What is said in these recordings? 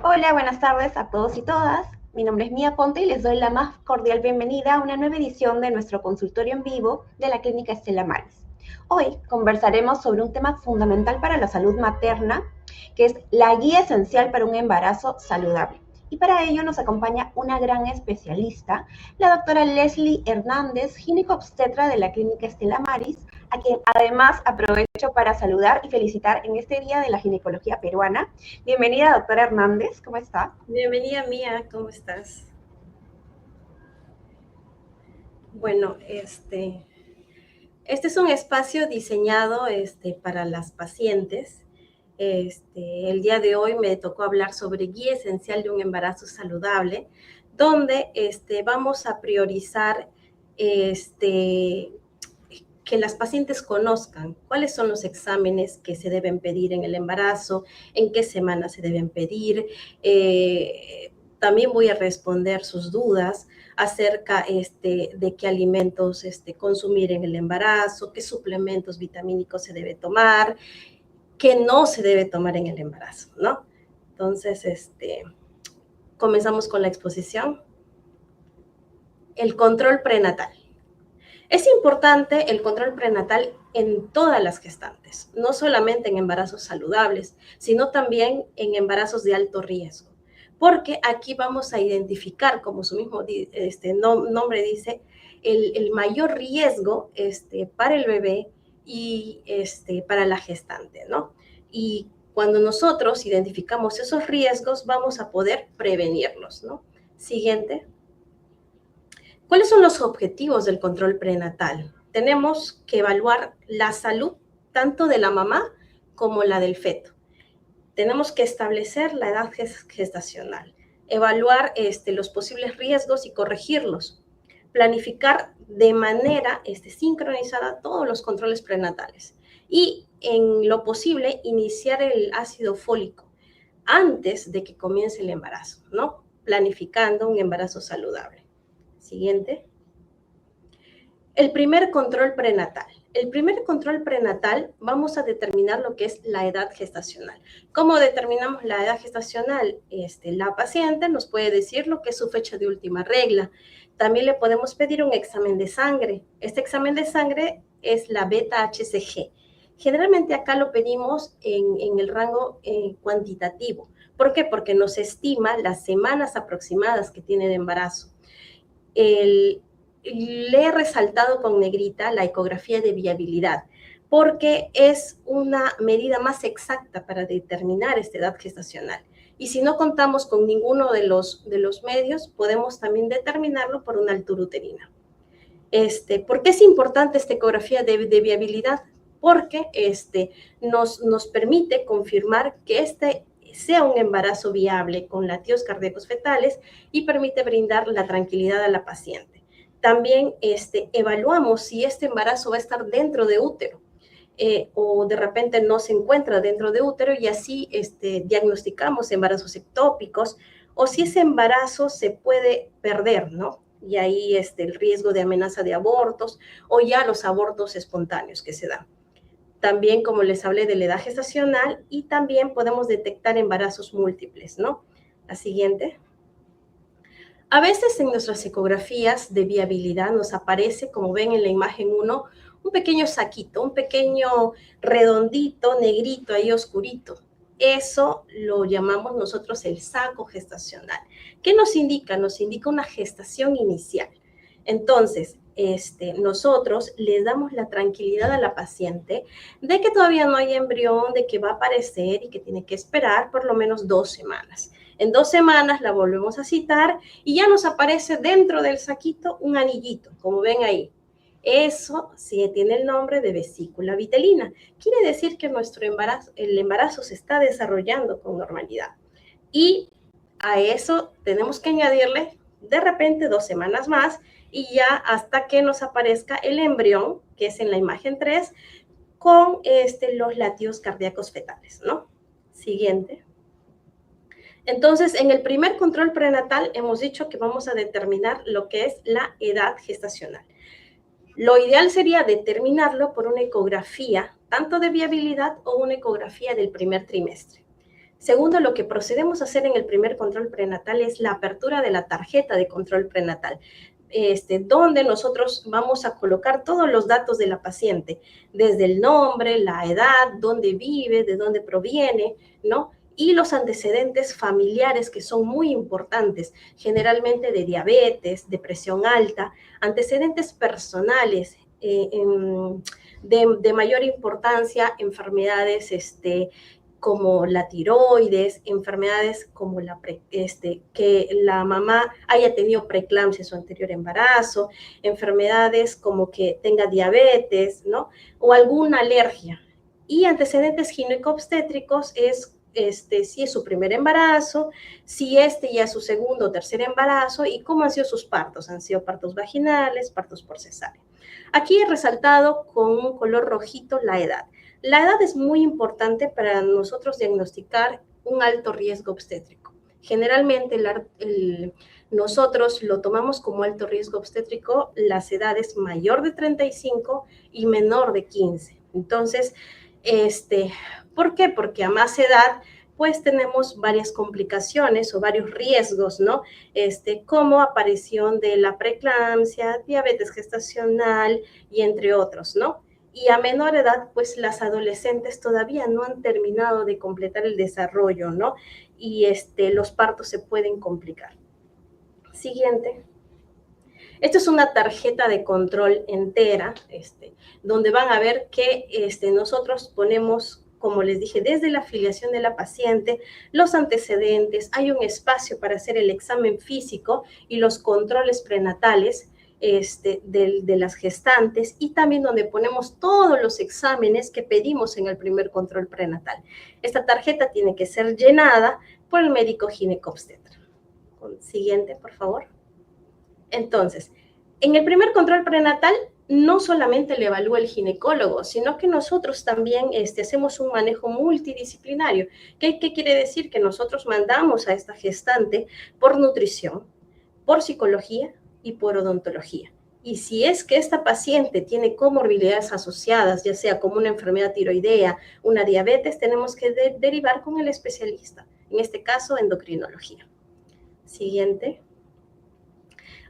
Hola, buenas tardes a todos y todas. Mi nombre es Mía Ponte y les doy la más cordial bienvenida a una nueva edición de nuestro consultorio en vivo de la Clínica Estela Maris. Hoy conversaremos sobre un tema fundamental para la salud materna, que es la guía esencial para un embarazo saludable. Y para ello nos acompaña una gran especialista, la doctora Leslie Hernández, ginecobstetra de la Clínica Estela Maris, a quien además aprovecho para saludar y felicitar en este Día de la Ginecología Peruana. Bienvenida, doctora Hernández, ¿cómo está? Bienvenida, Mía, ¿cómo estás? Bueno, este es un espacio diseñado para las pacientes. El día de hoy me tocó hablar sobre guía esencial de un embarazo saludable, donde vamos a priorizar que las pacientes conozcan cuáles son los exámenes que se deben pedir en el embarazo, en qué semana se deben pedir. También voy a responder sus dudas acerca de qué alimentos consumir en el embarazo, qué suplementos vitamínicos se debe tomar, qué no se debe tomar en el embarazo, ¿no? Entonces, comenzamos con la exposición. El control prenatal. Es importante el control prenatal en todas las gestantes, no solamente en embarazos saludables, sino también en embarazos de alto riesgo, porque aquí vamos a identificar, como su mismo nombre dice, el mayor riesgo para el bebé y para la gestante, ¿no? Y cuando nosotros identificamos esos riesgos, vamos a poder prevenirlos, ¿no? Siguiente. ¿Cuáles son los objetivos del control prenatal? Tenemos que evaluar la salud tanto de la mamá como la del feto. Tenemos que establecer la edad gestacional, evaluar los posibles riesgos y corregirlos, planificar de manera sincronizada todos los controles prenatales y, en lo posible, iniciar el ácido fólico antes de que comience el embarazo, ¿no? Planificando un embarazo saludable. Siguiente. El primer control prenatal. El primer control prenatal vamos a determinar lo que es la edad gestacional. ¿Cómo determinamos la edad gestacional? La paciente nos puede decir lo que es su fecha de última regla. También le podemos pedir un examen de sangre. Este examen de sangre es la beta-HCG. Generalmente acá lo pedimos en el rango cuantitativo. ¿Por qué? Porque nos estima las semanas aproximadas que tiene de embarazo. Le he resaltado con negrita la ecografía de viabilidad, porque es una medida más exacta para determinar esta edad gestacional. Y si no contamos con ninguno de los medios, podemos también determinarlo por una altura uterina. ¿Por qué es importante esta ecografía de viabilidad? Porque nos permite confirmar que sea un embarazo viable con latidos cardíacos fetales y permite brindar la tranquilidad a la paciente. También evaluamos si este embarazo va a estar dentro de útero o de repente no se encuentra dentro de útero y así diagnosticamos embarazos ectópicos o si ese embarazo se puede perder, ¿no? Y ahí el riesgo de amenaza de abortos o ya los abortos espontáneos que se dan. También, como les hablé, de la edad gestacional y también podemos detectar embarazos múltiples, ¿no? La siguiente. A veces en nuestras ecografías de viabilidad nos aparece, como ven en la imagen 1, un pequeño saquito, un pequeño redondito, negrito, ahí oscurito. Eso lo llamamos nosotros el saco gestacional. ¿Qué nos indica? Nos indica una gestación inicial. Entonces, nosotros les damos la tranquilidad a la paciente de que todavía no hay embrión, de que va a aparecer y que tiene que esperar por lo menos 2 semanas. En 2 semanas la volvemos a citar y ya nos aparece dentro del saquito un anillito, como ven ahí. Eso sí tiene el nombre de vesícula vitelina. Quiere decir que el embarazo se está desarrollando con normalidad. Y a eso tenemos que añadirle de repente 2 semanas más y ya hasta que nos aparezca el embrión, que es en la imagen 3, con los latidos cardíacos fetales, ¿no? Siguiente. Entonces, en el primer control prenatal hemos dicho que vamos a determinar lo que es la edad gestacional. Lo ideal sería determinarlo por una ecografía, tanto de viabilidad o una ecografía del primer trimestre. Segundo, lo que procedemos a hacer en el primer control prenatal es la apertura de la tarjeta de control prenatal, donde nosotros vamos a colocar todos los datos de la paciente, desde el nombre, la edad, dónde vive, de dónde proviene, ¿no? Y los antecedentes familiares que son muy importantes, generalmente de diabetes, de presión alta, antecedentes personales de mayor importancia, enfermedades como la tiroides, enfermedades como que la mamá haya tenido preeclampsia en su anterior embarazo, enfermedades como que tenga diabetes, ¿no? O alguna alergia. Y antecedentes ginecobstétricos es si es su primer embarazo, si ya es su segundo o tercer embarazo y cómo han sido sus partos. Han sido partos vaginales, partos por cesárea. Aquí he resaltado con un color rojito la edad. La edad es muy importante para nosotros diagnosticar un alto riesgo obstétrico. Generalmente nosotros lo tomamos como alto riesgo obstétrico las edades mayor de 35 y menor de 15. Entonces, ¿por qué? Porque a más edad, pues tenemos varias complicaciones o varios riesgos, ¿no? Como aparición de la preeclampsia, diabetes gestacional y entre otros, ¿no? Y a menor edad, pues las adolescentes todavía no han terminado de completar el desarrollo, ¿no? Y los partos se pueden complicar. Siguiente. Esto es una tarjeta de control entera, donde van a ver que nosotros ponemos, como les dije, desde la afiliación de la paciente, los antecedentes, hay un espacio para hacer el examen físico y los controles prenatales, de las gestantes, y también donde ponemos todos los exámenes que pedimos en el primer control prenatal. Esta tarjeta tiene que ser llenada por el médico ginecobstetra. Siguiente, por favor. Entonces, en el primer control prenatal no solamente le evalúa el ginecólogo, sino que nosotros también hacemos un manejo multidisciplinario. ¿Qué quiere decir? Que nosotros mandamos a esta gestante por nutrición, por psicología y por odontología. Y si es que esta paciente tiene comorbilidades asociadas, ya sea como una enfermedad tiroidea, una diabetes, tenemos que derivar con el especialista, en este caso endocrinología. Siguiente.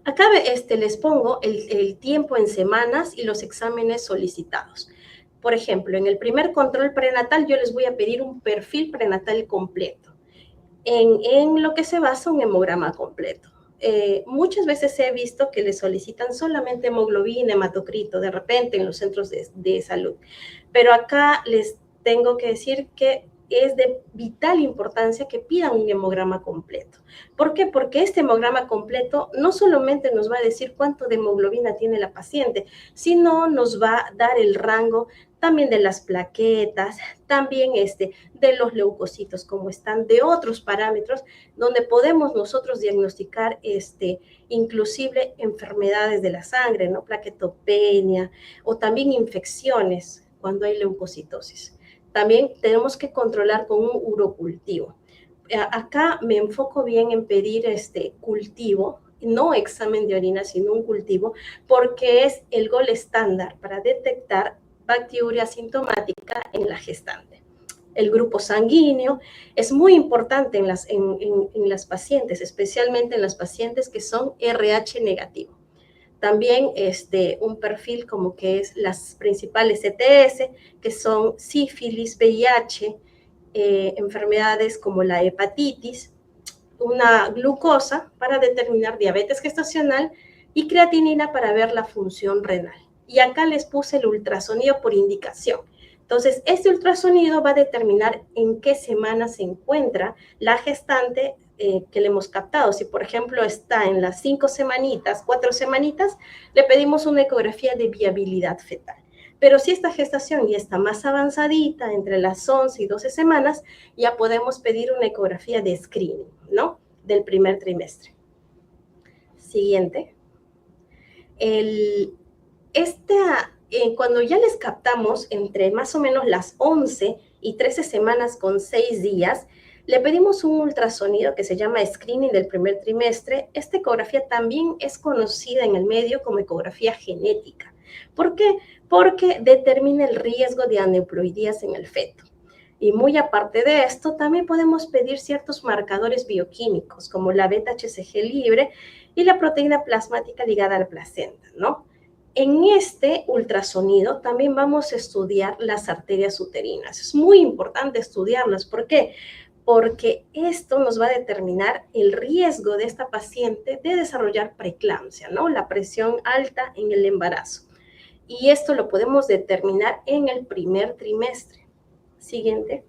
Acá les pongo el tiempo en semanas y los exámenes solicitados. Por ejemplo, en el primer control prenatal yo les voy a pedir un perfil prenatal completo, en lo que se basa un hemograma completo. Muchas veces he visto que les solicitan solamente hemoglobina, hematocrito, de repente en los centros de salud. Pero acá les tengo que decir que es de vital importancia que pidan un hemograma completo. ¿Por qué? Porque este hemograma completo no solamente nos va a decir cuánto de hemoglobina tiene la paciente, sino nos va a dar el rango también de las plaquetas, también de los leucocitos, cómo están, de otros parámetros, donde podemos nosotros diagnosticar inclusive enfermedades de la sangre, ¿no? Plaquetopenia, o también infecciones cuando hay leucocitosis. También tenemos que controlar con un urocultivo. Acá me enfoco bien en pedir cultivo, no examen de orina, sino un cultivo, porque es el gol estándar para detectar bacteriuria asintomática en la gestante. El grupo sanguíneo es muy importante en las pacientes, especialmente en las pacientes que son RH negativo. También un perfil como que es las principales ETS, que son sífilis, VIH, enfermedades como la hepatitis, una glucosa para determinar diabetes gestacional y creatinina para ver la función renal. Y acá les puse el ultrasonido por indicación. Entonces, este ultrasonido va a determinar en qué semana se encuentra la gestante que le hemos captado. Si, por ejemplo, está en las 5 semanitas, 4 semanitas, le pedimos una ecografía de viabilidad fetal. Pero si esta gestación ya está más avanzadita, entre las 11 y 12 semanas, ya podemos pedir una ecografía de screening, ¿no? Del primer trimestre. Siguiente. Cuando ya les captamos entre más o menos las 11 y 13 semanas con 6 días, le pedimos un ultrasonido que se llama screening del primer trimestre. Esta ecografía también es conocida en el medio como ecografía genética. ¿Por qué? Porque determina el riesgo de aneuploidías en el feto. Y muy aparte de esto, también podemos pedir ciertos marcadores bioquímicos, como la beta-HCG libre y la proteína plasmática ligada a la placenta, ¿no? En este ultrasonido también vamos a estudiar las arterias uterinas. Es muy importante estudiarlas. ¿Por qué? Porque esto nos va a determinar el riesgo de esta paciente de desarrollar preeclampsia, ¿no? La presión alta en el embarazo. Y esto lo podemos determinar en el primer trimestre. Siguiente.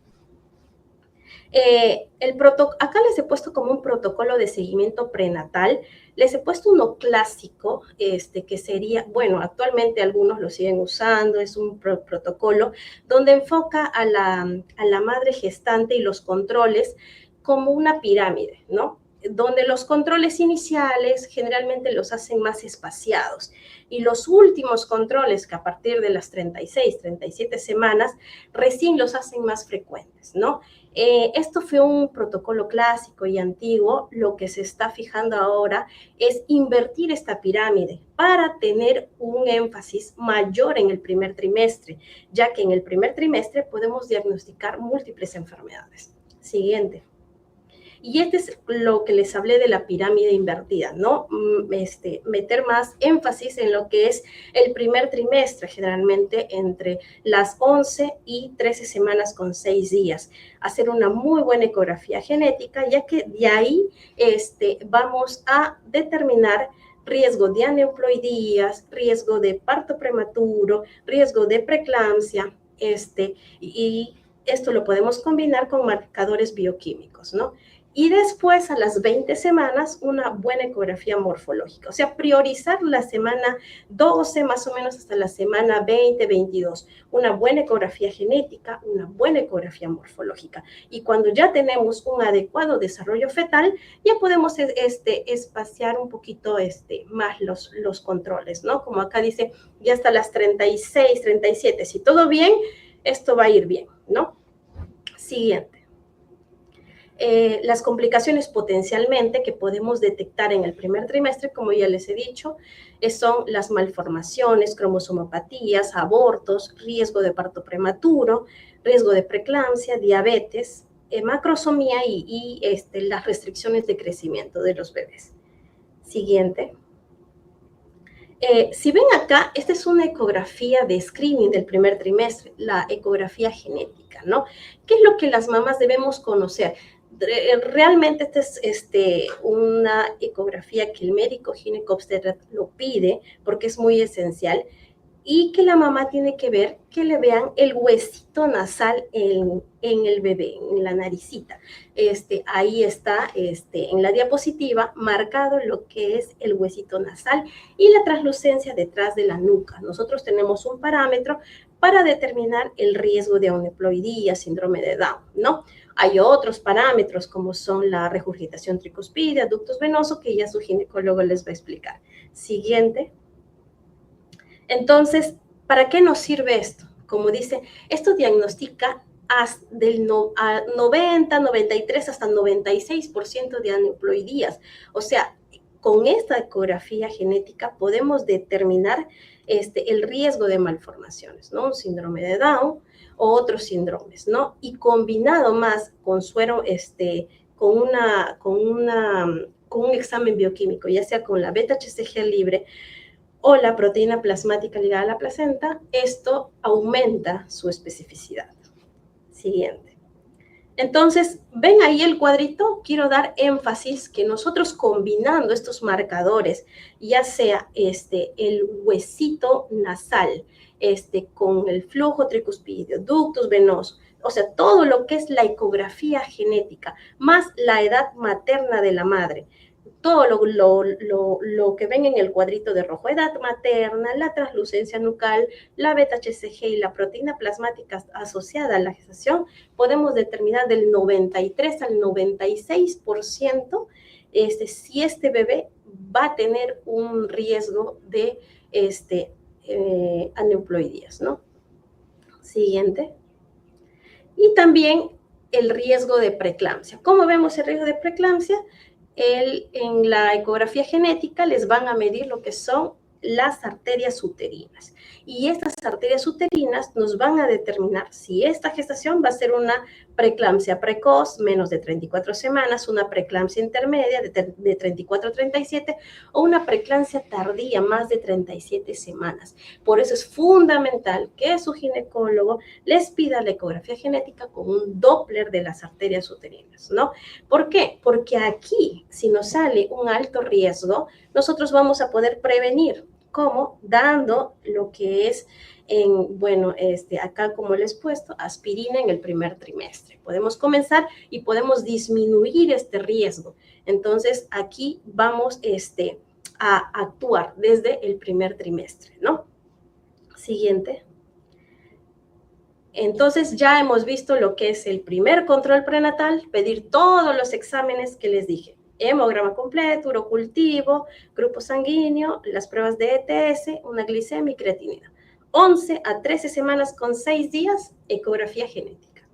Acá les he puesto como un protocolo de seguimiento prenatal. Les he puesto uno clásico, que sería, bueno, actualmente algunos lo siguen usando, es un protocolo donde enfoca a la madre gestante y los controles como una pirámide, ¿no? Donde los controles iniciales generalmente los hacen más espaciados y los últimos controles, que a partir de las 36, 37 semanas, recién los hacen más frecuentes, ¿no? Esto fue un protocolo clásico y antiguo. Lo que se está fijando ahora es invertir esta pirámide para tener un énfasis mayor en el primer trimestre, ya que en el primer trimestre podemos diagnosticar múltiples enfermedades. Siguiente. Y este es lo que les hablé de la pirámide invertida, ¿no? Meter más énfasis en lo que es el primer trimestre, generalmente entre las 11 y 13 semanas con 6 días. Hacer una muy buena ecografía genética, ya que de ahí vamos a determinar riesgo de aneuploidías, riesgo de parto prematuro, riesgo de preeclampsia, y esto lo podemos combinar con marcadores bioquímicos, ¿no? Y después, a las 20 semanas, una buena ecografía morfológica. O sea, priorizar la semana 12, más o menos hasta la semana 20, 22. Una buena ecografía genética, una buena ecografía morfológica. Y cuando ya tenemos un adecuado desarrollo fetal, ya podemos espaciar un poquito más los controles, ¿no? Como acá dice, ya hasta las 36, 37. Si todo bien, esto va a ir bien, ¿no? Siguiente. Las complicaciones potencialmente que podemos detectar en el primer trimestre, como ya les he dicho, son las malformaciones, cromosomopatías, abortos, riesgo de parto prematuro, riesgo de preeclampsia, diabetes, macrosomía y las restricciones de crecimiento de los bebés. Siguiente. Si ven acá, esta es una ecografía de screening del primer trimestre, la ecografía genética, ¿no? ¿Qué es lo que las mamás debemos conocer? Realmente esta es una ecografía que el médico ginecobstetra lo pide porque es muy esencial, y que la mamá tiene que ver que le vean el huesito nasal en el bebé, en la naricita. Ahí está en la diapositiva marcado lo que es el huesito nasal y la translucencia detrás de la nuca. Nosotros tenemos un parámetro para determinar el riesgo de aneuploidía, síndrome de Down, ¿no? Hay otros parámetros como son la regurgitación tricuspidea, ductos venosos, que ya su ginecólogo les va a explicar. Siguiente. Entonces, ¿para qué nos sirve esto? Como dice, esto diagnostica del 90, 93 hasta 96% de aneuploidías. O sea, con esta ecografía genética podemos determinar el riesgo de malformaciones, ¿no? Un síndrome de Down o otros síndromes, ¿no? Y combinado más con suero, con un examen bioquímico, ya sea con la beta-HCG libre o la proteína plasmática ligada a la placenta, esto aumenta su especificidad. Siguiente. Entonces, ven ahí el cuadrito, quiero dar énfasis que nosotros combinando estos marcadores, ya sea el huesito nasal, con el flujo tricuspideo, ductos venosos, o sea, todo lo que es la ecografía genética, más la edad materna de la madre, todo lo que ven en el cuadrito de rojo, edad materna, la translucencia nucal, la beta-HCG y la proteína plasmática asociada a la gestación, podemos determinar del 93 al 96% si este bebé va a tener un riesgo de aneuploidías, ¿no? Siguiente. Y también el riesgo de preeclampsia. ¿Cómo vemos el riesgo de preeclampsia? En la ecografía genética les van a medir lo que son las arterias uterinas. Y estas arterias uterinas nos van a determinar si esta gestación va a ser una preeclampsia precoz, menos de 34 semanas, una preeclampsia intermedia de 34 a 37 o una preeclampsia tardía, más de 37 semanas. Por eso es fundamental que su ginecólogo les pida la ecografía genética con un Doppler de las arterias uterinas, ¿no? ¿Por qué? Porque aquí, si nos sale un alto riesgo, nosotros vamos a poder prevenir. ¿Cómo? Dando lo que es, acá como les he puesto, aspirina en el primer trimestre. Podemos comenzar y podemos disminuir este riesgo. Entonces, aquí vamos a actuar desde el primer trimestre, ¿no? Siguiente. Entonces, ya hemos visto lo que es el primer control prenatal, pedir todos los exámenes que les dije. Hemograma completo, urocultivo, grupo sanguíneo, las pruebas de ETS, una glicemia y creatinina. 11 a 13 semanas con 6 días, ecografía genética.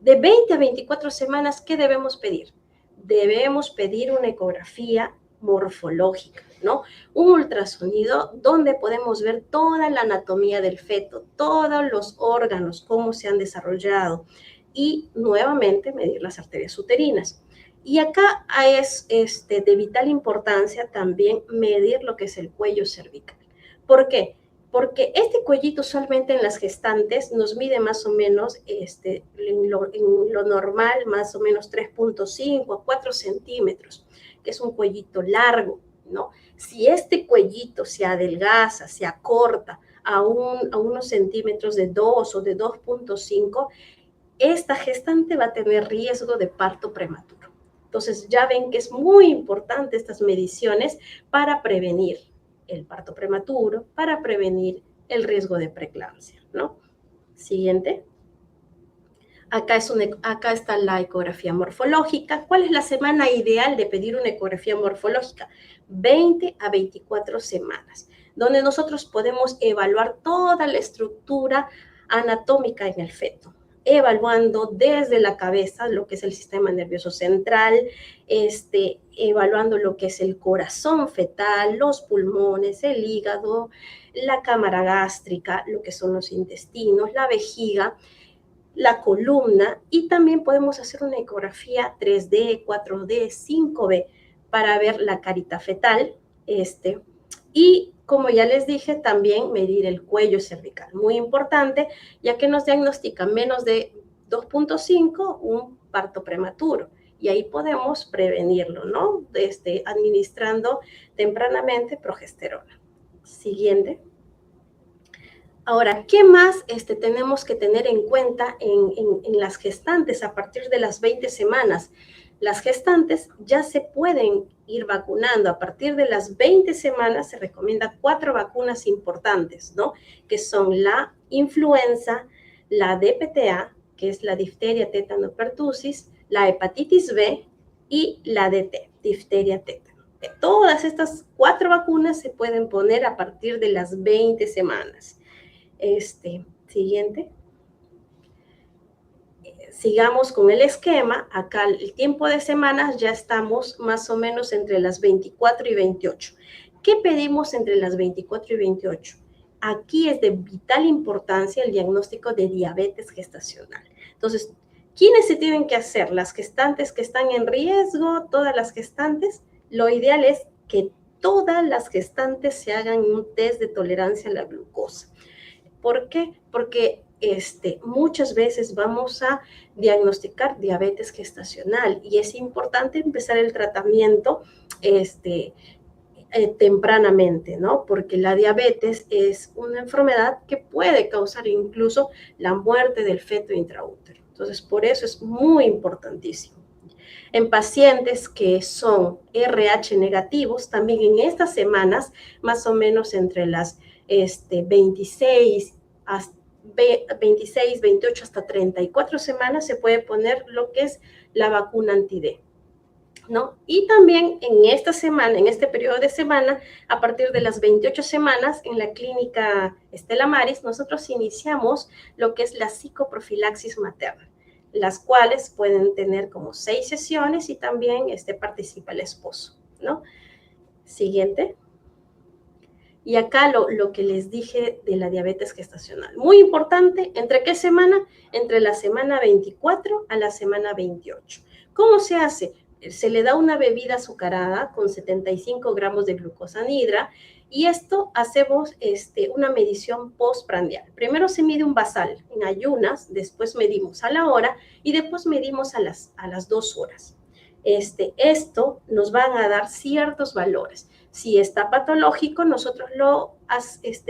De 20 a 24 semanas, ¿qué debemos pedir? Debemos pedir una ecografía morfológica, ¿no? Un ultrasonido donde podemos ver toda la anatomía del feto, todos los órganos, cómo se han desarrollado y nuevamente medir las arterias uterinas. Y acá es de vital importancia también medir lo que es el cuello cervical. ¿Por qué? Porque este cuellito usualmente en las gestantes nos mide más o menos, en lo normal, más o menos 3.5 a 4 centímetros, que es un cuellito largo, ¿no? Si este cuellito se adelgaza, se acorta a unos centímetros de 2 o de 2.5, esta gestante va a tener riesgo de parto prematuro. Entonces ya ven que es muy importante estas mediciones para prevenir el parto prematuro, para prevenir el riesgo de preeclampsia, ¿no? Siguiente. Acá está la ecografía morfológica. ¿Cuál es la semana ideal de pedir una ecografía morfológica? 20 a 24 semanas, donde nosotros podemos evaluar toda la estructura anatómica en el feto, evaluando desde la cabeza lo que es el sistema nervioso central, evaluando lo que es el corazón fetal, los pulmones, el hígado, la cámara gástrica, lo que son los intestinos, la vejiga, la columna, y también podemos hacer una ecografía 3D, 4D, 5B para ver la carita fetal, y como ya les dije, también medir el cuello cervical, muy importante, ya que nos diagnostica menos de 2.5 un parto prematuro, y ahí podemos prevenirlo, ¿no? Administrando tempranamente progesterona. Siguiente. Ahora, ¿qué más tenemos que tener en cuenta en las gestantes a partir de las 20 semanas? Las gestantes ya se pueden ir vacunando. A partir de las 20 semanas se recomienda 4 vacunas importantes, ¿no? Que son la influenza, la DPTA, que es la difteria, tétano, pertusis, la hepatitis B y la DT, difteria, tétano. Todas estas 4 vacunas se pueden poner a partir de las 20 semanas. Siguiente. Sigamos con el esquema. Acá el tiempo de semanas ya estamos más o menos entre las 24 y 28. ¿Qué pedimos entre las 24 y 28? Aquí es de vital importancia el diagnóstico de diabetes gestacional. Entonces, ¿quiénes se tienen que hacer? Las gestantes que están en riesgo, todas las gestantes. Lo ideal es que todas las gestantes se hagan un test de tolerancia a la glucosa. ¿Por qué? Porque muchas veces vamos a diagnosticar diabetes gestacional y es importante empezar el tratamiento tempranamente, ¿no? Porque la diabetes es una enfermedad que puede causar incluso la muerte del feto intraútero. Entonces, por eso es muy importantísimo. En pacientes que son RH negativos, también en estas semanas, más o menos entre las 26, 28 hasta 34 semanas, se puede poner lo que es la vacuna anti-D, ¿no? Y también en esta semana, en este periodo de semana, a partir de las 28 semanas, en la clínica Stella Maris, nosotros iniciamos lo que es la psicoprofilaxis materna, las cuales pueden tener como 6 sesiones y también participa el esposo, ¿no? Siguiente. Y acá lo que les dije de la diabetes gestacional. Muy importante, ¿entre qué semana? Entre la semana 24 a la semana 28. ¿Cómo se hace? Se le da una bebida azucarada con 75 gramos de glucosa anhidra y esto hacemos una medición postprandial. Primero se mide un basal en ayunas, después medimos a la hora y después medimos a las 2 horas. Esto nos van a dar ciertos valores. Si está patológico, nosotros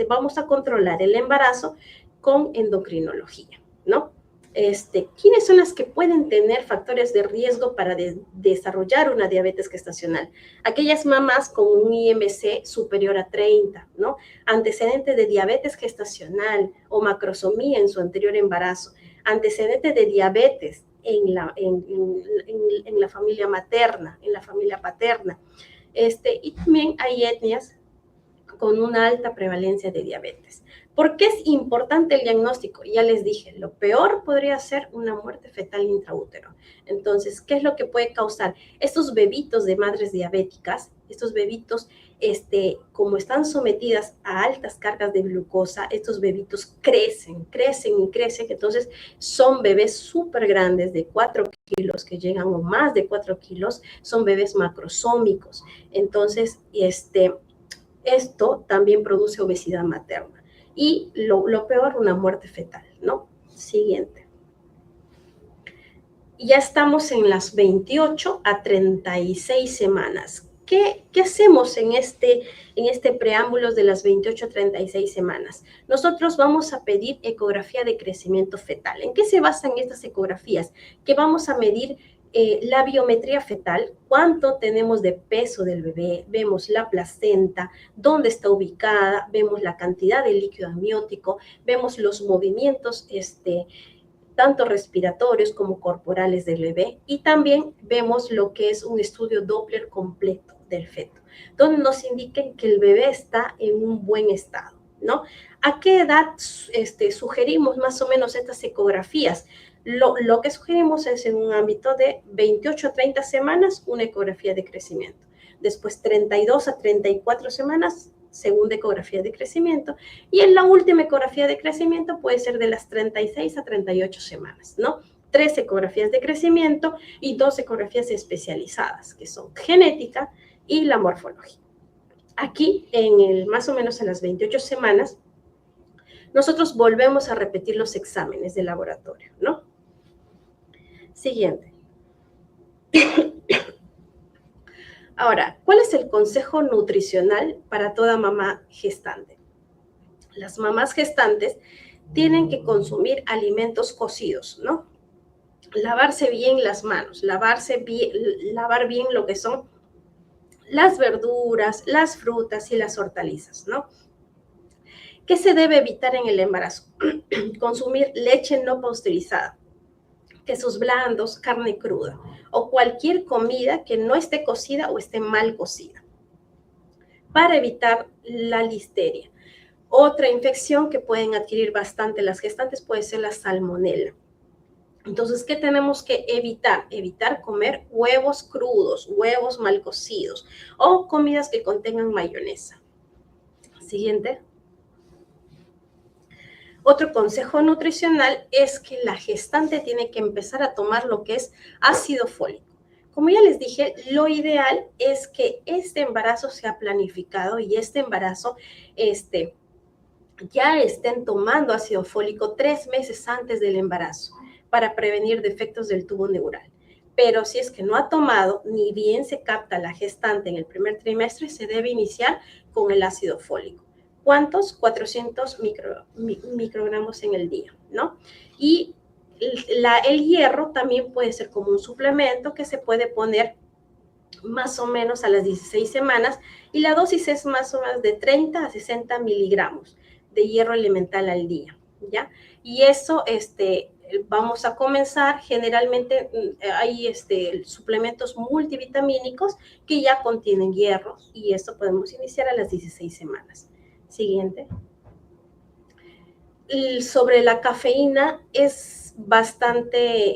vamos a controlar el embarazo con endocrinología, ¿no? ¿Quiénes son las que pueden tener factores de riesgo para desarrollar una diabetes gestacional? Aquellas mamás con un IMC superior a 30, ¿no? Antecedentes de diabetes gestacional o macrosomía en su anterior embarazo, antecedentes de diabetes en la familia materna, en la familia paterna. Y también hay etnias con una alta prevalencia de diabetes. ¿Por qué es importante el diagnóstico? Ya les dije, lo peor podría ser una muerte fetal intraútero. Entonces, ¿qué es lo que puede causar? Estos bebitos de madres diabéticas, estos bebitos, como están sometidas a altas cargas de glucosa, estos bebitos crecen. Entonces, son bebés súper grandes de 4 kilos, que llegan a más de 4 kilos, son bebés macrosómicos. Entonces, esto también produce obesidad materna. Y lo peor, una muerte fetal, ¿no? Siguiente. Ya estamos en las 28 a 36 semanas. ¿Qué hacemos en este preámbulo de las 28 a 36 semanas? Nosotros vamos a pedir ecografía de crecimiento fetal. ¿En qué se basan estas ecografías? Que vamos a medir la biometría fetal, cuánto tenemos de peso del bebé, vemos la placenta, dónde está ubicada, vemos la cantidad de líquido amniótico, vemos los movimientos tanto respiratorios como corporales del bebé y también vemos lo que es un estudio Doppler completo del feto, donde nos indiquen que el bebé está en un buen estado, ¿no? ¿A qué edad sugerimos más o menos estas ecografías? Lo que sugerimos es en un ámbito de 28 a 30 semanas una ecografía de crecimiento. Después 32 a 34 semanas, segunda ecografía de crecimiento. Y en la última ecografía de crecimiento puede ser de las 36 a 38 semanas, ¿no? 3 ecografías de crecimiento y 2 ecografías especializadas, que son genética y la morfología. Aquí, más o menos en las 28 semanas, nosotros volvemos a repetir los exámenes de laboratorio, ¿no? Siguiente. Ahora, ¿cuál es el consejo nutricional para toda mamá gestante? Las mamás gestantes tienen que consumir alimentos cocidos, ¿no? Lavarse bien las manos, lavar bien lo que son las verduras, las frutas y las hortalizas, ¿no? ¿Qué se debe evitar en el embarazo? Consumir leche no pasteurizada, quesos blandos, carne cruda o cualquier comida que no esté cocida o esté mal cocida para evitar la listeria. Otra infección que pueden adquirir bastante las gestantes puede ser la salmonela. Entonces, ¿qué tenemos que evitar? Evitar comer huevos crudos, huevos mal cocidos o comidas que contengan mayonesa. Siguiente. Otro consejo nutricional es que la gestante tiene que empezar a tomar lo que es ácido fólico. Como ya les dije, lo ideal es que este embarazo sea planificado y este embarazo ya estén tomando ácido fólico 3 meses antes del embarazo para prevenir defectos del tubo neural. Pero si es que no ha tomado, ni bien se capta la gestante en el primer trimestre, se debe iniciar con el ácido fólico. ¿Cuántos? 400 microgramos en el día, ¿no? Y el hierro también puede ser como un suplemento que se puede poner más o menos a las 16 semanas y la dosis es más o menos de 30 a 60 miligramos de hierro elemental al día, ¿ya? Y eso, vamos a comenzar, generalmente hay suplementos multivitamínicos que ya contienen hierro y esto podemos iniciar a las 16 semanas. Siguiente. Sobre la cafeína es bastante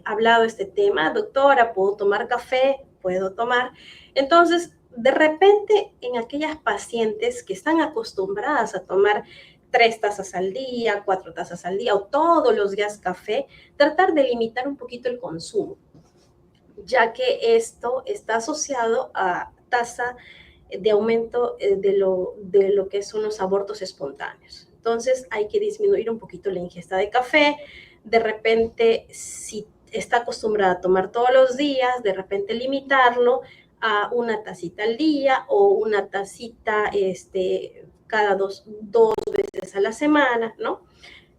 hablado este tema. Doctora, ¿puedo tomar café? Puedo tomar. Entonces, de repente, en aquellas pacientes que están acostumbradas a tomar 3 tazas al día, 4 tazas al día o todos los días café, tratar de limitar un poquito el consumo, ya que esto está asociado a tasa de aumento de lo que son los abortos espontáneos. Entonces hay que disminuir un poquito la ingesta de café. De repente, si está acostumbrada a tomar todos los días, de repente limitarlo a una tacita al día o una tacita cada dos veces a la semana, ¿no?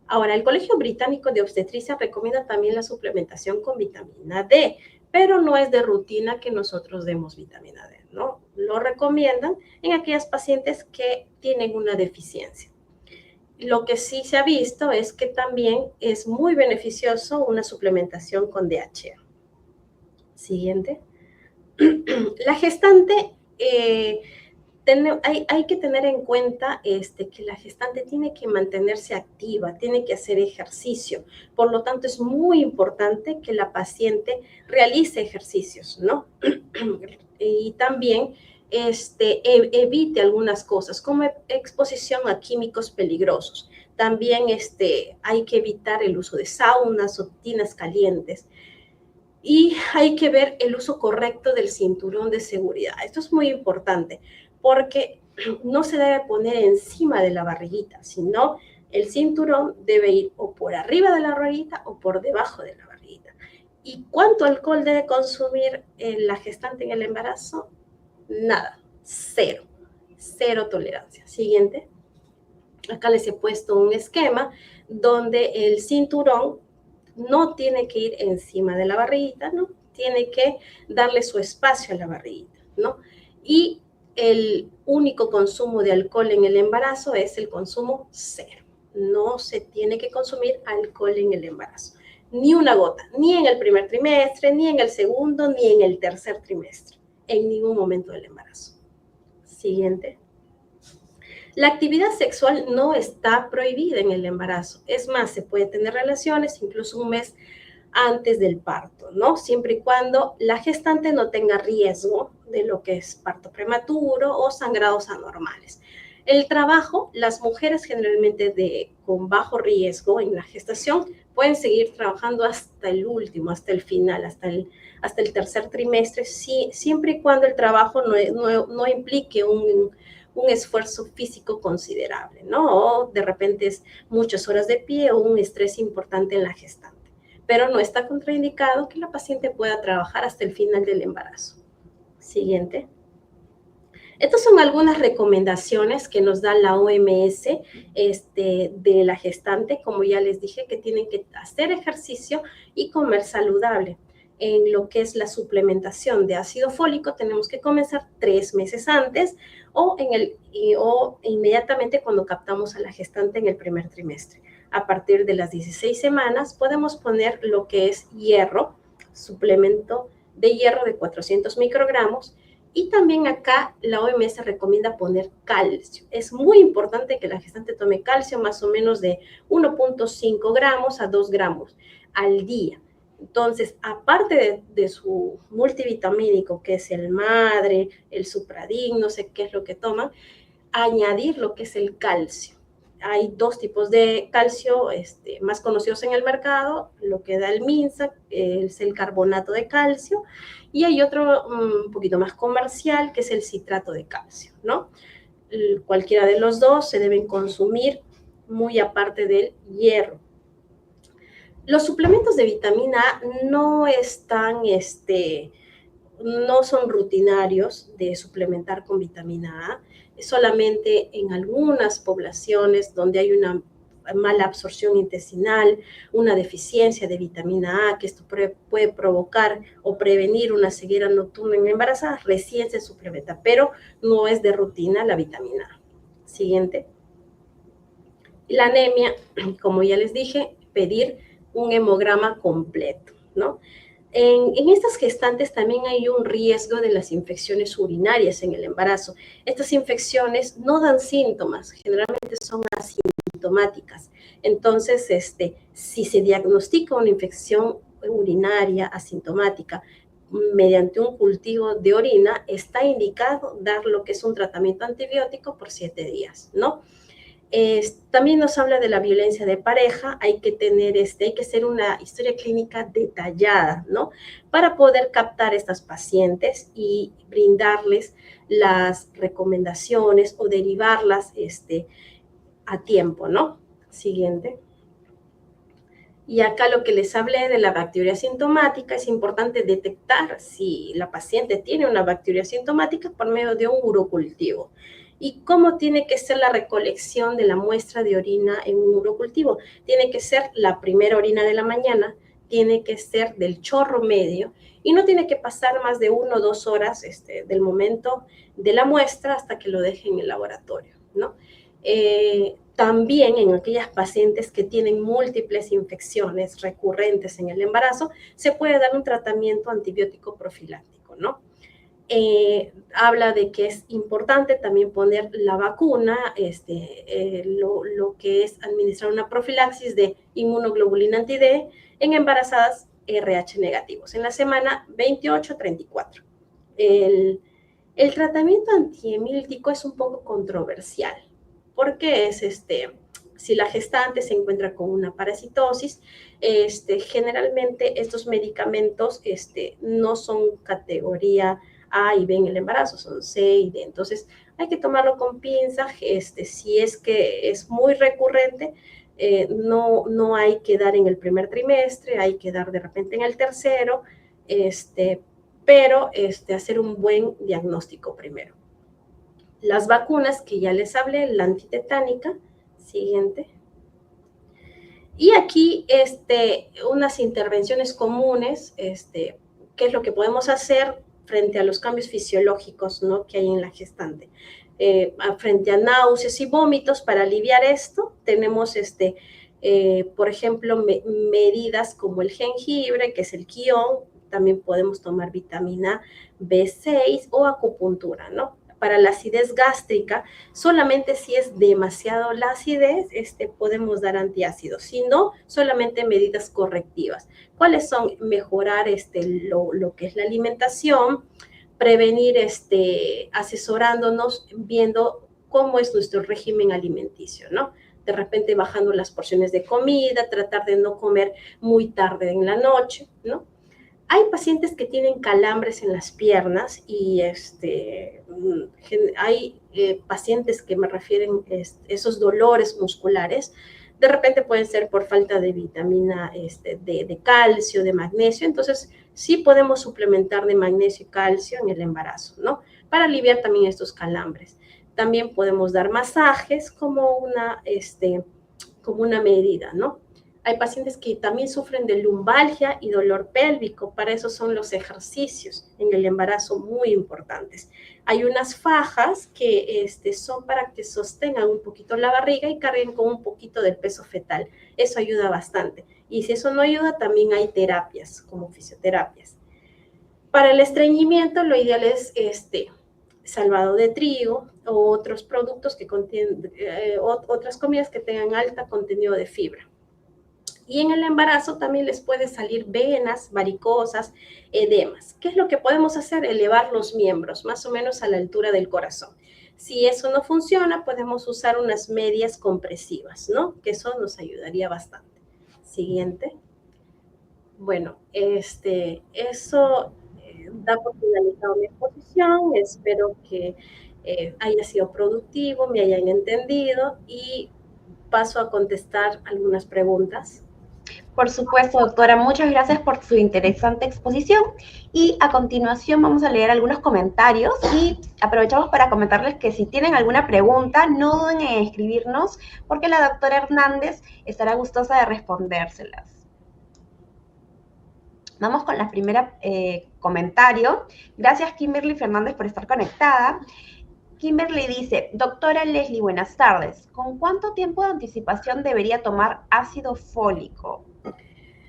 Ahora, el Colegio Británico de Obstetricia recomienda también la suplementación con vitamina D, pero no es de rutina que nosotros demos vitamina D, ¿no? Lo recomiendan en aquellas pacientes que tienen una deficiencia. Lo que sí se ha visto es que también es muy beneficioso una suplementación con DHA. Siguiente. La gestante, hay que tener en cuenta que la gestante tiene que mantenerse activa, tiene que hacer ejercicio. Por lo tanto, es muy importante que la paciente realice ejercicios, ¿no? Y también evite algunas cosas, como exposición a químicos peligrosos. También hay que evitar el uso de saunas o tinas calientes. Y hay que ver el uso correcto del cinturón de seguridad. Esto es muy importante porque no se debe poner encima de la barriguita, sino el cinturón debe ir o por arriba de la barriguita o por debajo de la barriguita. ¿Y cuánto alcohol debe consumir la gestante en el embarazo? Nada, cero tolerancia. Siguiente. Acá les he puesto un esquema donde el cinturón no tiene que ir encima de la barriguita, ¿no? Tiene que darle su espacio a la barriguita, ¿no? Y el único consumo de alcohol en el embarazo es el consumo cero. No se tiene que consumir alcohol en el embarazo. Ni una gota, ni en el primer trimestre, ni en el segundo, ni en el tercer trimestre. En ningún momento del embarazo. Siguiente. La actividad sexual no está prohibida en el embarazo. Es más, se puede tener relaciones incluso un mes antes del parto, ¿no? Siempre y cuando la gestante no tenga riesgo de lo que es parto prematuro o sangrados anormales. El trabajo, las mujeres generalmente con bajo riesgo en la gestación pueden seguir trabajando hasta el último, hasta el final, hasta el tercer trimestre, siempre y cuando el trabajo no implique un esfuerzo físico considerable, ¿no? O de repente es muchas horas de pie o un estrés importante en la gestante. Pero no está contraindicado que la paciente pueda trabajar hasta el final del embarazo. Siguiente. Estas son algunas recomendaciones que nos da la OMS de la gestante. Como ya les dije, que tienen que hacer ejercicio y comer saludable. En lo que es la suplementación de ácido fólico, tenemos que comenzar 3 meses antes o inmediatamente cuando captamos a la gestante en el primer trimestre. A partir de las 16 semanas podemos poner lo que es hierro, suplemento de hierro de 400 microgramos. Y también acá la OMS recomienda poner calcio. Es muy importante que la gestante tome calcio más o menos de 1.5 gramos a 2 gramos al día. Entonces, aparte de su multivitamínico, que es el Madre, el Supradin, no sé qué es lo que toman, añadir lo que es el calcio. Hay 2 tipos de calcio más conocidos en el mercado, lo que da el Minsa, es el carbonato de calcio, y hay otro un poquito más comercial, que es el citrato de calcio, ¿no? Cualquiera de los dos se deben consumir muy aparte del hierro. Los suplementos de vitamina A no son rutinarios de suplementar con vitamina A, solamente en algunas poblaciones donde hay una mala absorción intestinal, una deficiencia de vitamina A, que esto puede provocar o prevenir una ceguera nocturna en embarazadas, recién se suplementa, pero no es de rutina la vitamina A. Siguiente. La anemia, como ya les dije, pedir un hemograma completo, ¿no? En estas gestantes también hay un riesgo de las infecciones urinarias en el embarazo. Estas infecciones no dan síntomas, generalmente son asintomáticas. Entonces, si se diagnostica una infección urinaria asintomática mediante un cultivo de orina, está indicado dar lo que es un tratamiento antibiótico por 7 días, ¿no? También nos habla de la violencia de pareja. Hay que hacer una historia clínica detallada, ¿no? Para poder captar a estas pacientes y brindarles las recomendaciones o derivarlas a tiempo, ¿no? Siguiente. Y acá lo que les hablé de la bacteria sintomática, es importante detectar si la paciente tiene una bacteria sintomática por medio de un urocultivo. ¿Y cómo tiene que ser la recolección de la muestra de orina en un urocultivo? Tiene que ser la primera orina de la mañana, tiene que ser del chorro medio y no tiene que pasar más de 1 o 2 horas del momento de la muestra hasta que lo dejen en el laboratorio, ¿no? También en aquellas pacientes que tienen múltiples infecciones recurrentes en el embarazo, se puede dar un tratamiento antibiótico profiláctico, ¿no? Habla de que es importante también poner la vacuna, lo que es administrar una profilaxis de inmunoglobulina anti-D en embarazadas RH negativos en la semana 28-34. El tratamiento antiemíltico es un poco controversial, porque si la gestante se encuentra con una parasitosis, generalmente estos medicamentos no son categoría A y B en el embarazo, son C y D. Entonces, hay que tomarlo con pinza. Si es que es muy recurrente, no hay que dar en el primer trimestre, hay que dar de repente en el tercero, pero hacer un buen diagnóstico primero. Las vacunas que ya les hablé, la antitetánica, siguiente. Y aquí unas intervenciones comunes, qué es lo que podemos hacer frente a los cambios fisiológicos, ¿no?, que hay en la gestante. Frente a náuseas y vómitos, para aliviar esto, tenemos por ejemplo, medidas como el jengibre, que es el quión. También podemos tomar vitamina B6 o acupuntura, ¿no? Para la acidez gástrica, solamente si es demasiado la acidez, podemos dar antiácidos. Si no, solamente medidas correctivas. ¿Cuáles son? Mejorar lo que es la alimentación, prevenir asesorándonos, viendo cómo es nuestro régimen alimenticio, ¿no? De repente bajando las porciones de comida, tratar de no comer muy tarde en la noche, ¿no? Hay pacientes que tienen calambres en las piernas y hay pacientes que me refieren esos dolores musculares. De repente pueden ser por falta de vitamina de calcio, de magnesio. Entonces, sí podemos suplementar de magnesio y calcio en el embarazo, ¿no? Para aliviar también estos calambres. También podemos dar masajes como una medida, ¿no? Hay pacientes que también sufren de lumbalgia y dolor pélvico. Para eso son los ejercicios en el embarazo muy importantes. Hay unas fajas que son para que sostengan un poquito la barriga y carguen con un poquito del peso fetal. Eso ayuda bastante. Y si eso no ayuda, también hay terapias, como fisioterapias. Para el estreñimiento, lo ideal es salvado de trigo o otros productos que contienen, otras comidas que tengan alto contenido de fibra. Y en el embarazo también les puede salir venas, varicosas, edemas. ¿Qué es lo que podemos hacer? Elevar los miembros, más o menos a la altura del corazón. Si eso no funciona, podemos usar unas medias compresivas, ¿no? Que eso nos ayudaría bastante. Siguiente. Bueno, eso da por finalizado mi exposición. Espero que haya sido productivo, me hayan entendido y paso a contestar algunas preguntas. Por supuesto, doctora, muchas gracias por su interesante exposición y a continuación vamos a leer algunos comentarios y aprovechamos para comentarles que si tienen alguna pregunta, no duden en escribirnos porque la doctora Hernández estará gustosa de respondérselas. Vamos con la primera comentario. Gracias, Kimberly Fernández, por estar conectada. Kimberly dice, doctora Leslie, buenas tardes. ¿Con cuánto tiempo de anticipación debería tomar ácido fólico?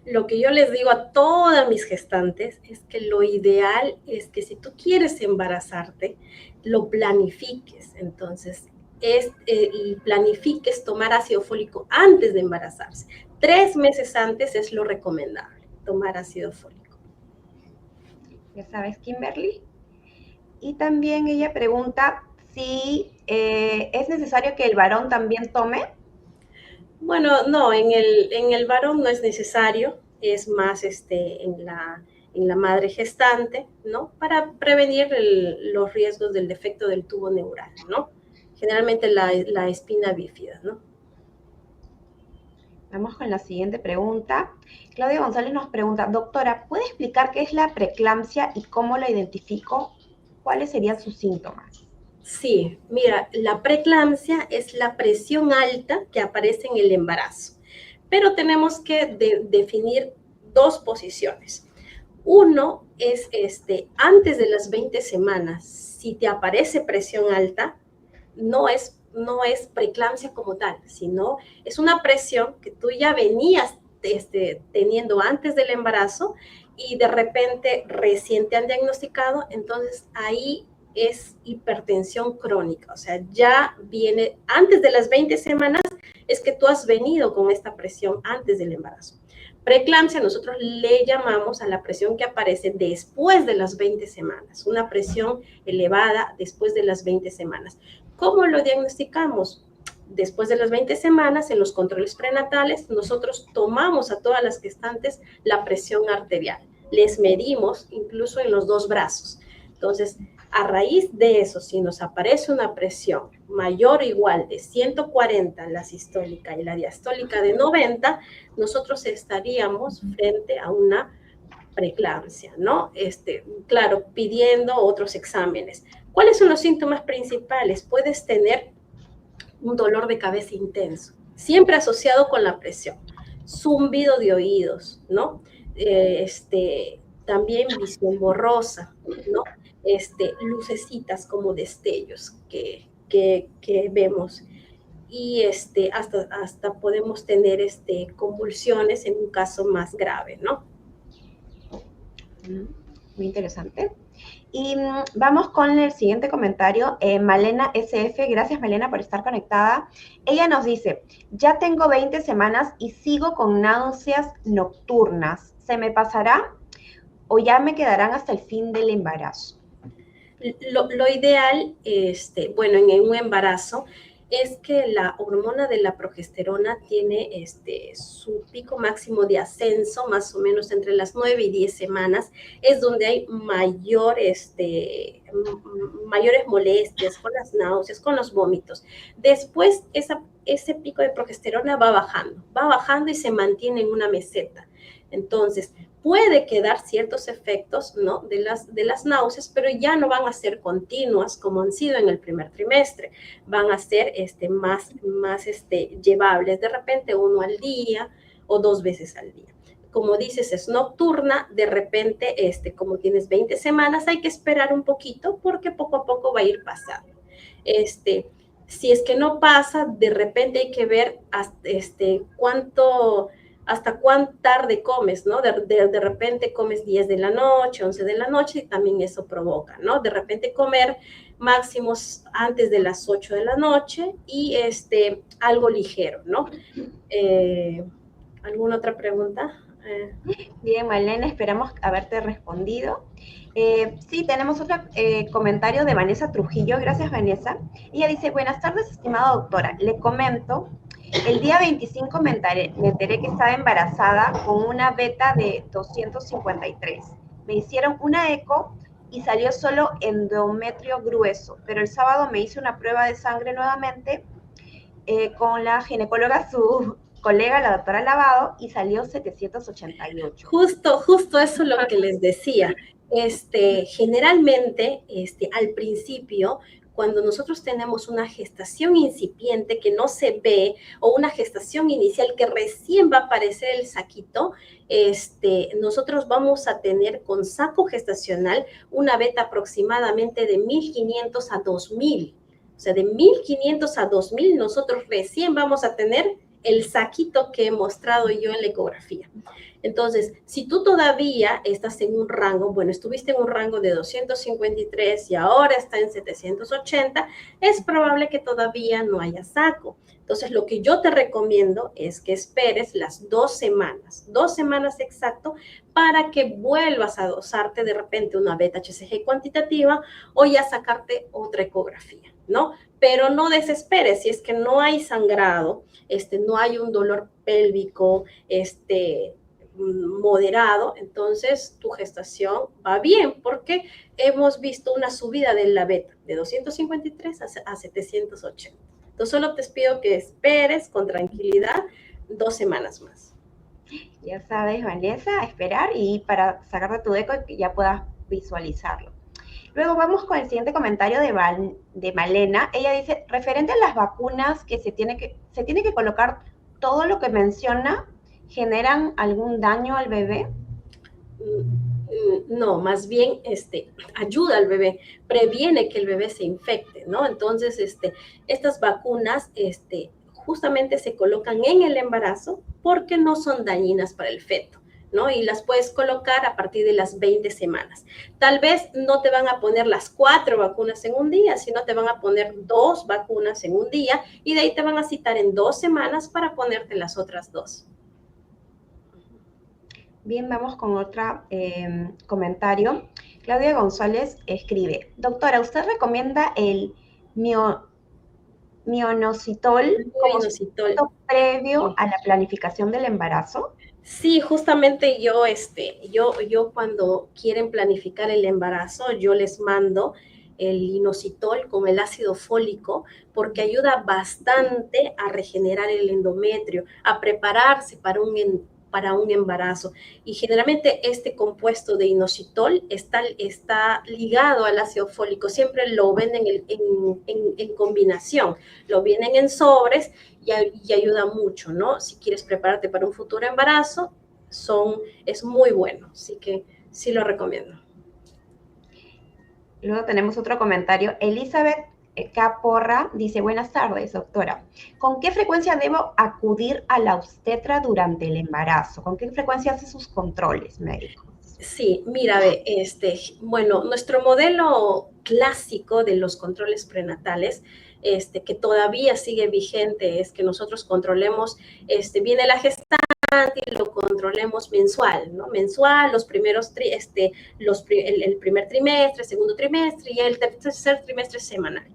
Lo que yo les digo a todas mis gestantes es que lo ideal es que si tú quieres embarazarte, lo planifiques. Entonces, y planifiques tomar ácido fólico antes de embarazarse. 3 meses antes es lo recomendable, tomar ácido fólico. Ya sabes, Kimberly. Y también ella pregunta si es necesario que el varón también tome. Bueno, no, en el varón no es necesario, es más en la madre gestante, ¿no? Para prevenir los riesgos del defecto del tubo neural, ¿no? Generalmente la espina bífida, ¿no? Vamos con la siguiente pregunta. Claudia González nos pregunta, doctora, ¿puede explicar qué es la preeclampsia y cómo la identifico? ¿Cuáles serían sus síntomas? Sí, mira, la preeclampsia es la presión alta que aparece en el embarazo, pero tenemos que definir dos posiciones. Uno es antes de las 20 semanas, si te aparece presión alta, no es preeclampsia como tal, sino es una presión que tú ya venías teniendo antes del embarazo y de repente recién te han diagnosticado, entonces ahí es hipertensión crónica, o sea, ya viene antes de las 20 semanas, es que tú has venido con esta presión antes del embarazo. Preeclampsia nosotros le llamamos a la presión que aparece después de las 20 semanas, una presión elevada después de las 20 semanas. ¿Cómo lo diagnosticamos? Después de las 20 semanas, en los controles prenatales, nosotros tomamos a todas las gestantes la presión arterial. Les medimos incluso en los dos brazos. Entonces, a raíz de eso, si nos aparece una presión mayor o igual de 140, la sistólica y la diastólica de 90, nosotros estaríamos frente a una preeclampsia, ¿no? Claro, pidiendo otros exámenes. ¿Cuáles son los síntomas principales? Puedes tener un dolor de cabeza intenso, siempre asociado con la presión, zumbido de oídos, ¿no? También visión borrosa, ¿no? Lucecitas como destellos que vemos. Y hasta podemos tener convulsiones en un caso más grave, ¿no? Muy interesante. Y vamos con el siguiente comentario. Malena SF, gracias Malena por estar conectada. Ella nos dice, ya tengo 20 semanas y sigo con náuseas nocturnas. ¿Se me pasará o ya me quedarán hasta el fin del embarazo? Lo ideal, bueno, en un embarazo, es que la hormona de la progesterona tiene su pico máximo de ascenso, más o menos entre las 9 y 10 semanas, es donde hay mayores molestias con las náuseas, con los vómitos. Después, ese pico de progesterona va bajando y se mantiene en una meseta. Entonces, puede quedar ciertos efectos, ¿no? de las náuseas, pero ya no van a ser continuas como han sido en el primer trimestre, van a ser más llevables, de repente uno al día o dos veces al día. Como dices, es nocturna, de repente, como tienes 20 semanas, hay que esperar un poquito porque poco a poco va a ir pasando. Si es que no pasa, de repente hay que ver hasta cuán tarde comes, ¿no? De repente comes 10 de la noche, 11 de la noche, y también eso provoca, ¿no? De repente comer máximos antes de las 8 de la noche y algo ligero, ¿no? ¿Alguna otra pregunta? Bien, Malena, esperamos haberte respondido. Sí, tenemos otro comentario de Vanessa Trujillo. Gracias, Vanessa. Ella dice, buenas tardes, estimada doctora. Le comento, el día 25 me enteré que estaba embarazada con una beta de 253. Me hicieron una eco y salió solo endometrio grueso, pero el sábado me hice una prueba de sangre nuevamente con la ginecóloga, su colega, la doctora Lavado, y salió 788. Justo eso es lo que les decía. Generalmente, al principio, cuando nosotros tenemos una gestación incipiente que no se ve o una gestación inicial que recién va a aparecer el saquito, nosotros vamos a tener con saco gestacional una beta aproximadamente de 1500 a 2000. O sea, de 1500 a 2000 nosotros recién vamos a tener el saquito que he mostrado yo en la ecografía. Entonces, si tú todavía estás en un rango, bueno, estuviste en un rango de 253 y ahora está en 780, es probable que todavía no haya saco. Entonces, lo que yo te recomiendo es que esperes las 2 semanas exacto, para que vuelvas a dosarte de repente una beta-HCG cuantitativa o ya sacarte otra ecografía, ¿no? Pero no desesperes, si es que no hay sangrado, no hay un dolor pélvico, moderado, entonces tu gestación va bien, porque hemos visto una subida de la beta de 253 a 780. Entonces solo te pido que esperes con tranquilidad 2 semanas más. Ya sabes, Vanessa, esperar y para sacarte tu eco y que ya puedas visualizarlo. Luego vamos con el siguiente comentario de Malena. Ella dice, referente a las vacunas que se tiene que colocar, todo lo que menciona, ¿generan algún daño al bebé? No, más bien ayuda al bebé, previene que el bebé se infecte, ¿no? Entonces, estas vacunas justamente se colocan en el embarazo porque no son dañinas para el feto, ¿no? Y las puedes colocar a partir de las 20 semanas. Tal vez no te van a poner las 4 vacunas en un día, sino te van a poner 2 vacunas en un día y de ahí te van a citar en 2 semanas para ponerte las otras 2. Bien, vamos con otro comentario. Claudia González escribe, doctora, ¿usted recomienda el mioinositol como Inositol. previo a la planificación del embarazo? Sí, justamente yo cuando quieren planificar el embarazo, yo les mando el inositol con el ácido fólico porque ayuda bastante a regenerar el endometrio, a prepararse para un embarazo. Y generalmente este compuesto de inositol está ligado al ácido fólico, siempre lo venden en combinación, lo vienen en sobres y ayuda mucho, ¿no? Si quieres prepararte para un futuro embarazo, es muy bueno, así que sí lo recomiendo. Luego tenemos otro comentario. Elizabeth K. Porra dice, buenas tardes, doctora. ¿Con qué frecuencia debo acudir a la obstetra durante el embarazo? ¿Con qué frecuencia hace sus controles médicos? Sí, mira, bueno, nuestro modelo clásico de los controles prenatales, que todavía sigue vigente, es que nosotros controlemos, viene la gestante y lo controlemos mensual, ¿no? Mensual, los primeros, el primer trimestre, segundo trimestre y el tercer trimestre semanal.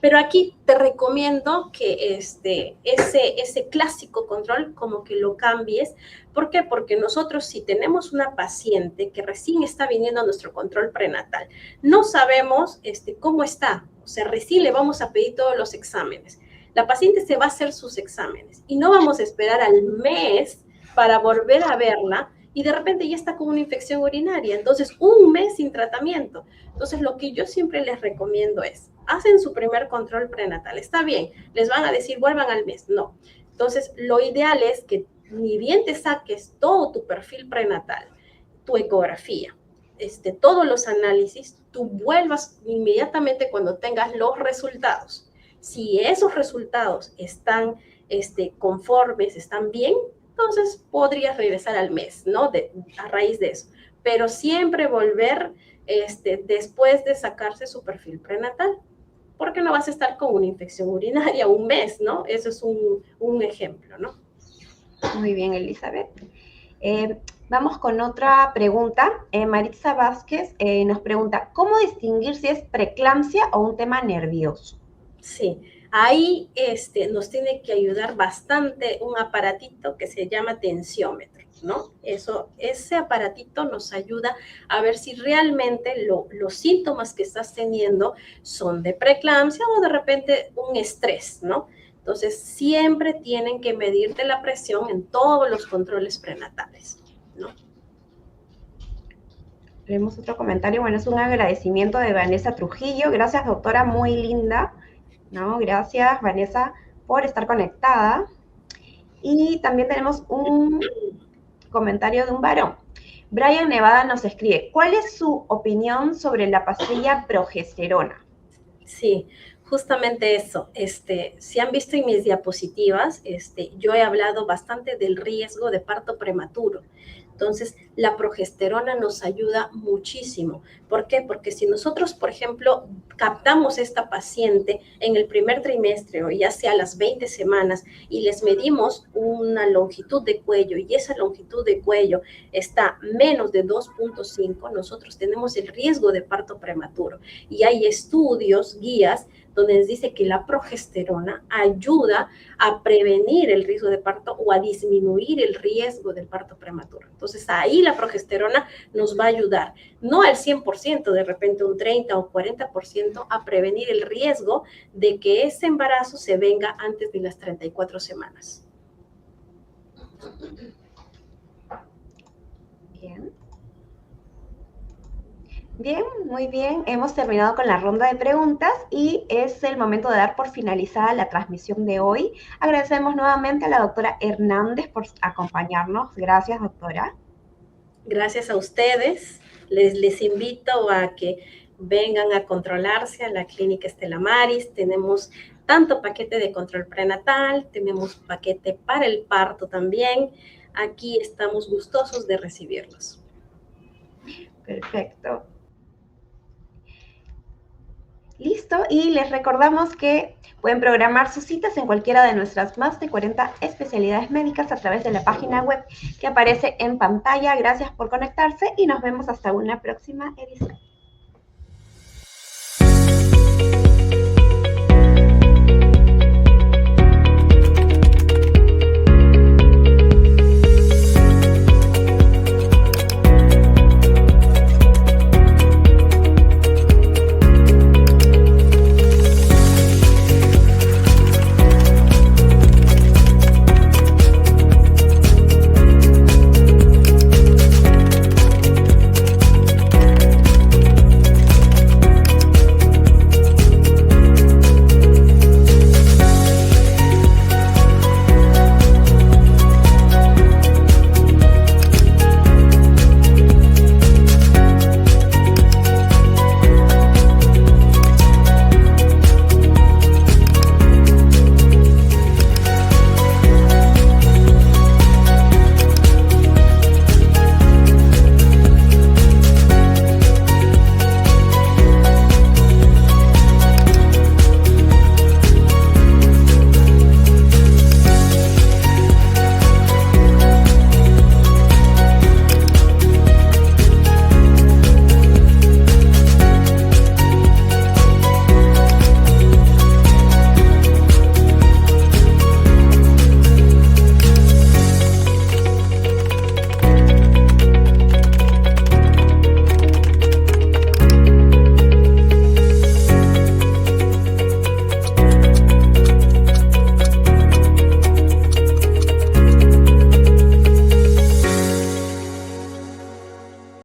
Pero aquí te recomiendo que ese clásico control como que lo cambies. ¿Por qué? Porque nosotros si tenemos una paciente que recién está viniendo a nuestro control prenatal, no sabemos cómo está, o sea, recién le vamos a pedir todos los exámenes. La paciente se va a hacer sus exámenes y no vamos a esperar al mes para volver a verla y de repente ya está con una infección urinaria. Entonces, un mes sin tratamiento. Entonces, lo que yo siempre les recomiendo es, hacen su primer control prenatal. Está bien, les van a decir, vuelvan al mes. No. Entonces, lo ideal es que ni bien te saques todo tu perfil prenatal, tu ecografía, todos los análisis, tú vuelvas inmediatamente cuando tengas los resultados. Si esos resultados están conformes, están bien, entonces podrías regresar al mes, ¿no? A raíz de eso. Pero siempre volver después de sacarse su perfil prenatal, porque no vas a estar con una infección urinaria un mes, ¿no? Eso es un ejemplo, ¿no? Muy bien, Elizabeth. Vamos con otra pregunta. Maritza Vázquez nos pregunta, ¿cómo distinguir si es preeclampsia o un tema nervioso? Sí, ahí nos tiene que ayudar bastante un aparatito que se llama tensiómetro, ¿no? Ese aparatito nos ayuda a ver si realmente los síntomas que estás teniendo son de preeclampsia o de repente un estrés, ¿no? Entonces, siempre tienen que medirte la presión en todos los controles prenatales, ¿no? Tenemos otro comentario. Bueno, es un agradecimiento de Vanessa Trujillo. Gracias, doctora, muy linda. ¿No? Gracias, Vanessa, por estar conectada. Y también tenemos un comentario de un varón. Brian Nevada nos escribe, ¿cuál es su opinión sobre la pastilla progesterona? Sí, justamente eso. Si han visto en mis diapositivas, yo he hablado bastante del riesgo de parto prematuro. Entonces, la progesterona nos ayuda muchísimo. ¿Por qué? Porque si nosotros, por ejemplo, captamos a esta paciente en el primer trimestre o ya sea a las 20 semanas y les medimos una longitud de cuello y esa longitud de cuello está menos de 2.5, nosotros tenemos el riesgo de parto prematuro. Y hay estudios, guías, donde nos dice que la progesterona ayuda a prevenir el riesgo de parto o a disminuir el riesgo del parto prematuro. Entonces, ahí la progesterona nos va a ayudar, no al 100%, de repente un 30 o 40%, a prevenir el riesgo de que ese embarazo se venga antes de las 34 semanas. Bien. Bien, muy bien. Hemos terminado con la ronda de preguntas y es el momento de dar por finalizada la transmisión de hoy. Agradecemos nuevamente a la doctora Hernández por acompañarnos. Gracias, doctora. Gracias a ustedes. Les invito a que vengan a controlarse a la clínica Stella Maris. Tenemos tanto paquete de control prenatal, tenemos paquete para el parto también. Aquí estamos gustosos de recibirlos. Perfecto. Listo, y les recordamos que pueden programar sus citas en cualquiera de nuestras más de 40 especialidades médicas a través de la página web que aparece en pantalla. Gracias por conectarse y nos vemos hasta una próxima edición.